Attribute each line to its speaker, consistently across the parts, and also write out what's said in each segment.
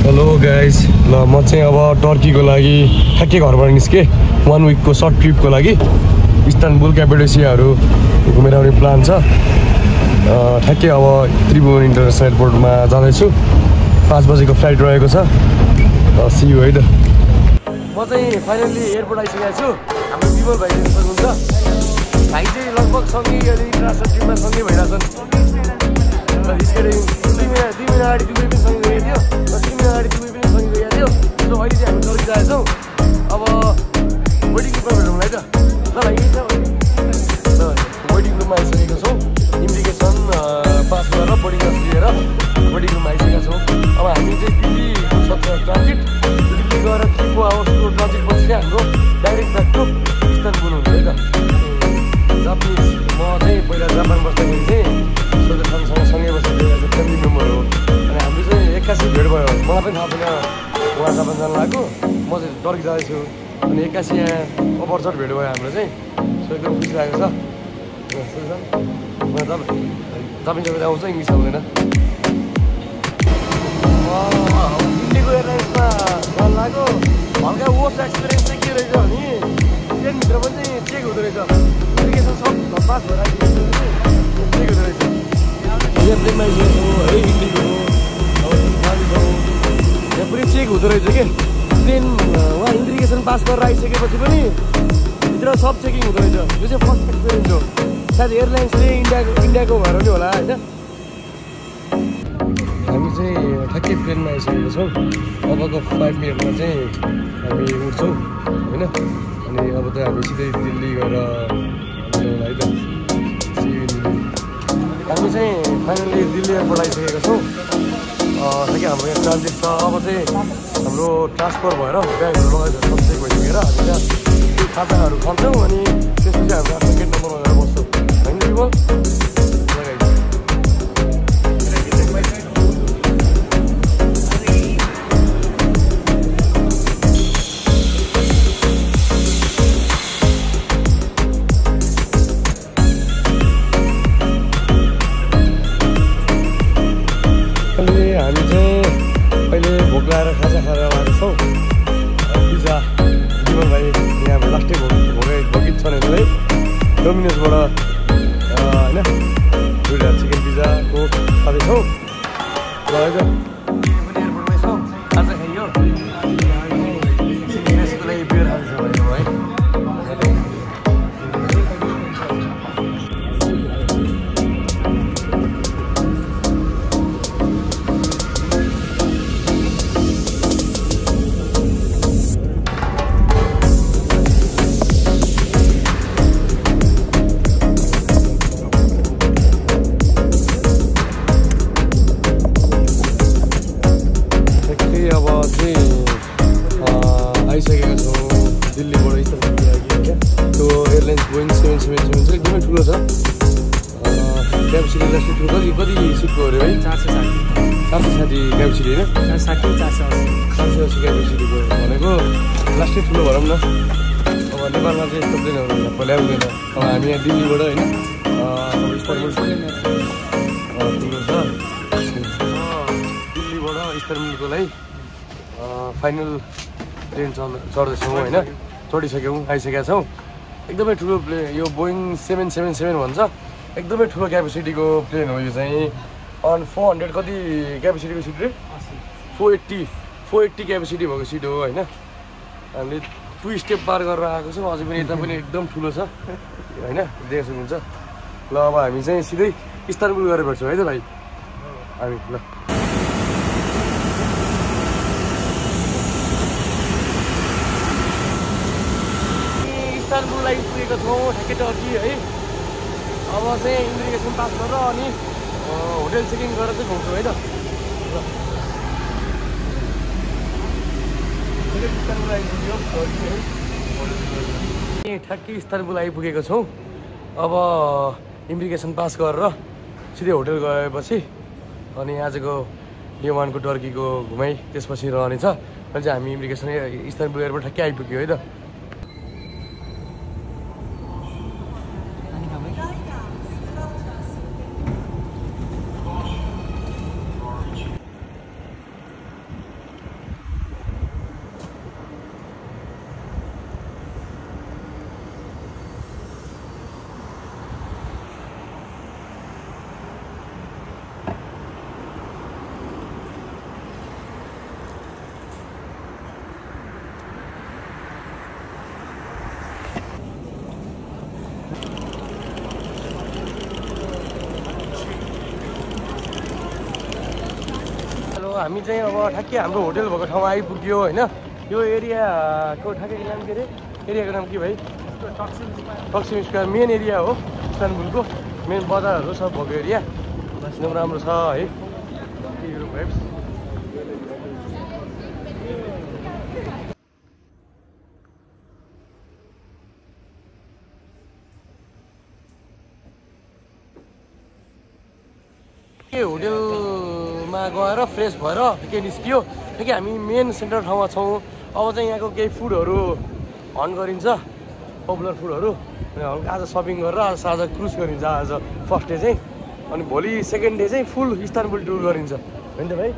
Speaker 1: Hello guys ल म चाहिँ अब टर्कीको लागि ठ्याक्कै घरबाट निस्केँ 1 विकको सर्ट ट्रिपको लागि इस्तानबुल क्यापेडोसियाहरू घुमेर आउने प्लान छ। ठ्याक्कै अब त्रिभुवन इन्टरनेसनल एयरपोर्टमा जाँदैछु। 5 बजेको फ्लाइट रहेको छ। सी यू है त। म चाहिँ फाइनल्ली एयरपोर्ट आइसकेको छु। हाम्रो विमल भाइ हुनुहुन्छ। भाइ चाहिँ लगभग सँगै अहिले इन्टरनेसनल ट्रिपमा सँगै भइरहेछन्। दुई महिना अगाडि दुबई पनि सँगै गएको थियो र 3 महिना अगाडि दुबई पनि सँगै गएको थियो। सो अहिले चाहिँ हामी टर्की जाँदैछौँ। अब वेटिङ रुममा भेटौँला है त। ल भाइ यही छ वेटिङ रुममा आइसकेको छौँ। इमिग्रेसन पास गरेर बोर्डिङ पास लिएर वेटिङ रुममा आइसकेका छौँ। अब हामी चाहिँ दिल्ली ट्रान्जिट दिल्ली गएर 3-4 आवर्सको ट्रान्जिट पछि चाहिँ हाम्रो डाइरेक्ट ब्याक टु इस्तानबुल हुन्छ है त। जापानिज म चाहिँ पहिला जापान बस्दाखेरि चाहिँ सोझोसँग सँगै बसेको फ्यामिली मेम्बर हो। अनि हाम्रो चाहिँ 81 भेट भयो। मलाई पनि थाहा छैन उहाँ जापान जानु लाग्यो, म चाहिँ टर्की जाँदैछु। अनि 81 यहाँ अपर्चट भेट भयो हाम्रो चाहिँ। सो एकदम खुसी लागेको छ। तपाईँ आउँछ इङ्ग्लिस आउँदैन। दिल्लीको एयरलाइन्समा जानु लाग्यो। हल्का वर्स्ट एक्सपिरियन्स चाहिँ के रहेछ भने ट्रेनभित्र पनि चाहिँ चेक हुँदो रहेछ। इन्डिकेसन सब पास भएर आइसकेको चेक हुँदो रहेछ। एयरप्लेनमा आइसकेको है इन्डिगो यहाँ पनि चेक हुँदो रहेछ कि ट्रेन उहाँ इन्डिकेसन पास गरेर आइसकेपछि पनि भित्र सब चेकिङ हुँदो रहेछ। यो चाहिँ फर्स्ट एक्सपिरियन्स हो। सायद एयरलाइन्सले इन्डियाको भएर पनि होला होइन। हामी चाहिँ ठ्याक्कै प्लेनमा आइसकेको छौँ। अबको 5 मिनटमा चाहिँ हामी उठ्छौँ होइन। अनि अब त हामी सिधै दिल्ली गएर है त। हामी चाहिँ फाइनली दिल्ली एयरपोर्ट आइसकेका छौँ। ठ्याक्कै हाम्रो यहाँ ट्रान्जिट छ। अब चाहिँ हाम्रो ट्रान्सफर भएर ब्यागहरू लगाएर सब चेक भइसकेर हामी त्यहाँ खाताहरू खान्छौँ। अनि त्यसपछि हाम्रो आफ्नो गेट नम्बरमा गएर बस्छौँ होइन विमल। हामी चाहिँ अहिले भोक लगाएर खाजा खाएर आएको छौँ। पिज्जा विमल भाइ यहाँ लास्टै भोगित छन् है डोमिनोसबाट होइन। 2टा चिकन पिज्जा कोक खाँदैछौँ। ल है त एयरपोर्टमै छौँ। खाजा खाइयो त्यसको लागि बियर खाँदैछौँ है। आइसकेको छौँ दिल्लीबाट इस्तानबुलको लागि होइन। त्यो एयरलाइन्स बोइङ 777 चाहिँ एकदमै ठुलो छ। क्यापेसिटी लास्टै ठुलो कति सिटको अरे है 460 क्यापेसिटी होइन 480 क्यापेसिटीको भनेको लास्टै ठुलो भनौँ न। अब नेपालमा चाहिँ यस्तो प्लेनहरू पहिला आउँदैन। अब हामी यहाँ दिल्लीबाट होइन इस्तानबुल ठुलो छ। दिल्लीबाट इस्तानबुलको लागि फाइनल ट्रेन चढ्दैछौँ होइन। चढिसक्यौँ आइसकेका छौँ। एकदमै ठुलो प्लेन यो बोइङ 777 भन्छ। एकदमै ठुलो क्यापेसिटीको प्लेन हो यो चाहिँ। अन 400 कति क्यापेसिटीको सिट रे 480 क्यापेसिटी भएको सिट हो होइन। हामीले 2 स्टेप पार गरेर आएको छौँ। अझै पनि यता पनि एकदम ठुलो छ होइन देख्न सक्नुहुन्छ। ल अब हामी चाहिँ सिधै इस्तानबुल गएर भेट्छौँ है त भाइ हामी। ल इस्तानबुल आइपुगेको छौँ ठ्याक्कै टर्की है। अब चाहिँ इमिग्रेसन पास गरेर अनि होटेल चेकिङ गरेर चाहिँ घुम्छौँ है त। ठ्याक्कै इस्तानबुल आइपुगेको छौँ। अब इमिग्रेसन पास गरेर सिधै होटेल गएपछि अनि आजको डे 1को टर्कीको घुमाइ त्यसपछि रहनेछ। अहिले चाहिँ हामी इमिग्रेसन इस्तानबुल एयरपोर्ट ठ्याक्कै आइपुग्यो है त। हामी चाहिँ अब ठ्याक्कै हाम्रो होटल भएको ठाउँमा आइपुग्यो होइन। यो एरियाको ठ्याक्कै नाम के अरे? एरियाको नाम के भाइ? तक्सिम स्क्वायर मेन एरिया हो इस्तानबुलको। मेन बजारहरू सब भएको एरिया एकदम राम्रो छ है। युरोप भाइब्स के होटलमा गएर फ्रेस भएर के निस्कियो ठिकै हामी मेन सेन्टर ठाउँमा छौँ। अब चाहिँ यहाँको केही फुडहरू अन गरिन्छ, पपुलर फुडहरू, अनि हल्का आज सपिङ गरेर आज क्रुज गरिन्छ। आज फर्स्ट डे चाहिँ, अनि भोलि सेकेन्ड डे चाहिँ फुल इस्तानबुल टुर गरिन्छ होइन त भाइ?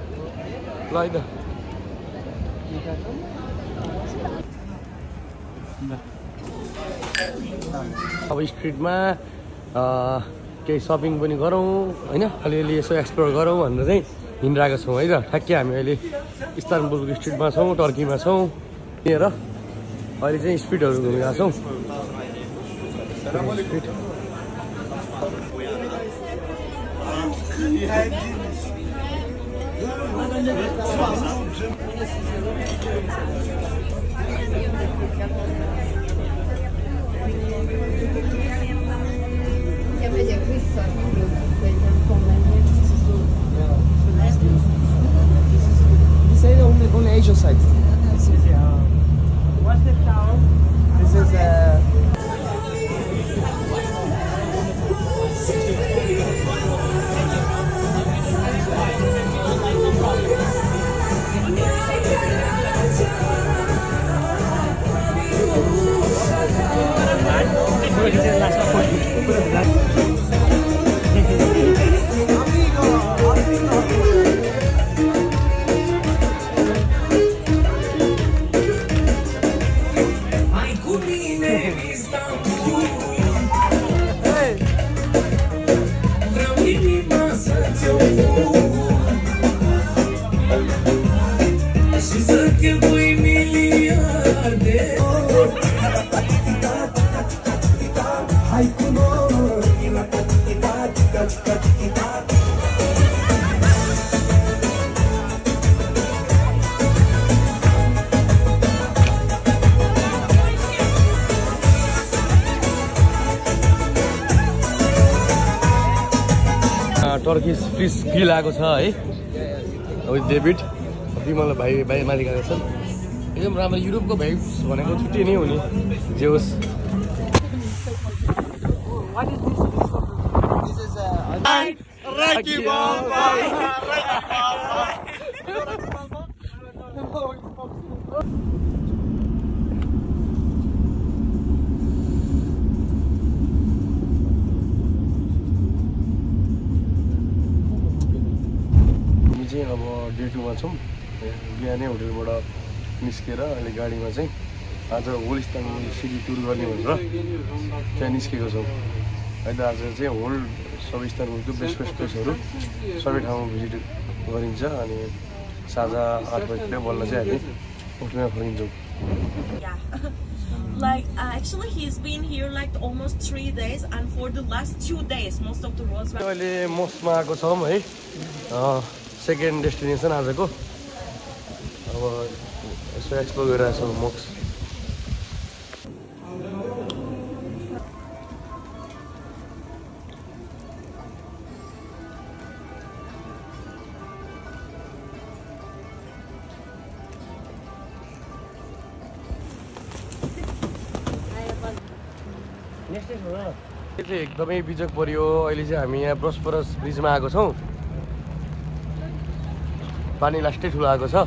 Speaker 1: ल है त अब स्ट्रिटमा केही सपिङ पनि गरौँ होइन, अलिअलि यसो एक्सप्लोर गरौँ भनेर चाहिँ हिँडिरहेको छौँ है त। ठ्याक्कै हामी अहिले इस्तानबुलको स्ट्रिटमा छौँ, टर्कीमा छौँ। लिएर अहिले चाहिँ स्ट्रिटहरू घुमिरहेको छौँ।
Speaker 2: Only Asian side. What's the town? This is
Speaker 1: Turkish fish grill आएको छ है। विथ डेभिड विमल भाइ मालिक आएको छ। एकदम राम्रो युरोपको भाइब्स भनेको छुट्टै नै हो नि। जे होस् अब डे 2 मा छौँ। बिहानै होटलबाट निस्केर अहिले गाडीमा चाहिँ आज होल इस्तानबुल सिटी टुर गर्ने भनेर त्यहाँ निस्केको छौँ है त। आज चाहिँ होल सब इस्तानबुलको बेस्ट प्लेसहरू सबै ठाउँमा भिजिट गरिन्छ। अनि साँझ 8 बजीतिर बल्ल चाहिँ हामी होटलमा फर्किन्छौँ।
Speaker 3: Like actually he's been here like almost 3 days, and for the last 2 days most of the roads were
Speaker 1: अहिले मोक्समा आएको छौँ है। सेकेन्ड डेस्टिनेसन आजको। अब यसो एक्सप्लोर गरिरहेको छौँ मोक्स। यो चाहिँ एकदमै बिजोग पर्यो। अहिले चाहिँ हामी यहाँ ब्रोस्फोरस ब्रिजमा आएको छौँ। पानी लास्टै ठुलो आएको छ,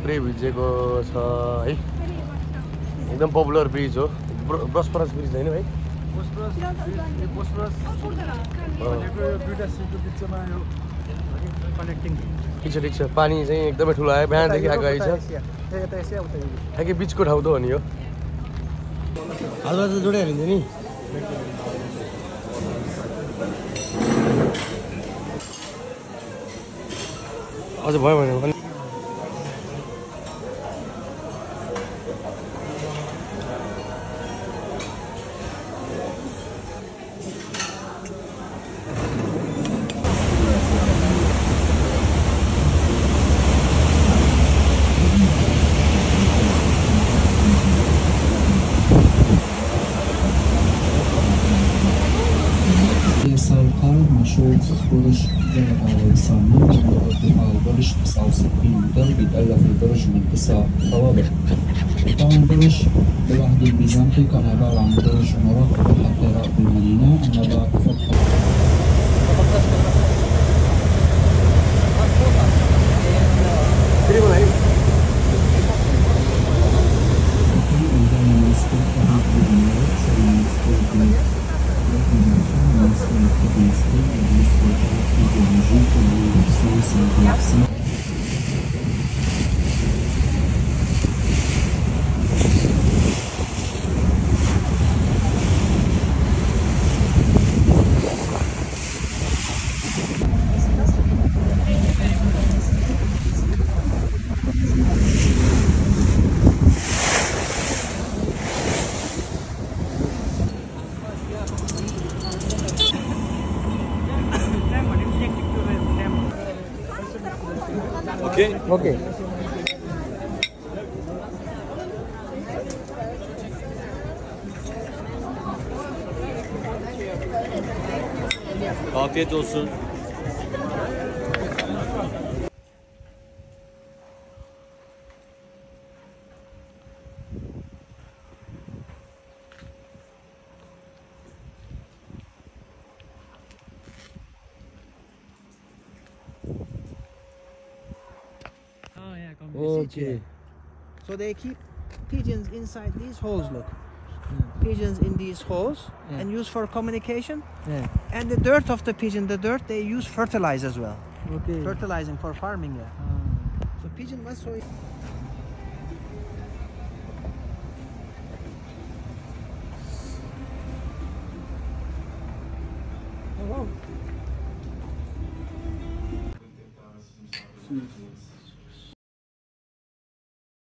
Speaker 1: पुरै भिजेको छ है। एकदम पपुलर ब्रिज हो। ब्रोस्फोरस ब्रिज होइन है? ठिक छ। पानी चाहिँ एकदमै ठुलो आयो, बिहानदेखि आएको आइछ। ठ्याक्कै बिचको ठाउँ त हो नि यो। हालमा त जोडै हालिन्छ नि। अझ भयो भने
Speaker 4: 69 تربط ألف البرج من 9 طوابق. قطاع البرج بالعهد البيزنطي كان عبارة عن برج مراقبة حتى يراقب المدينة، أما بعد فتح
Speaker 2: Okay.
Speaker 1: Afiyet olsun.
Speaker 2: Okay.
Speaker 5: So they keep pigeons inside these holes, look. Pigeons in these holes and use for communication.
Speaker 2: Yeah.
Speaker 5: And the dirt of the pigeon, the dirt they use fertilize as well.
Speaker 2: Okay.
Speaker 5: Fertilizing for farming, yeah. So pigeon was so...
Speaker 2: Oh, wow.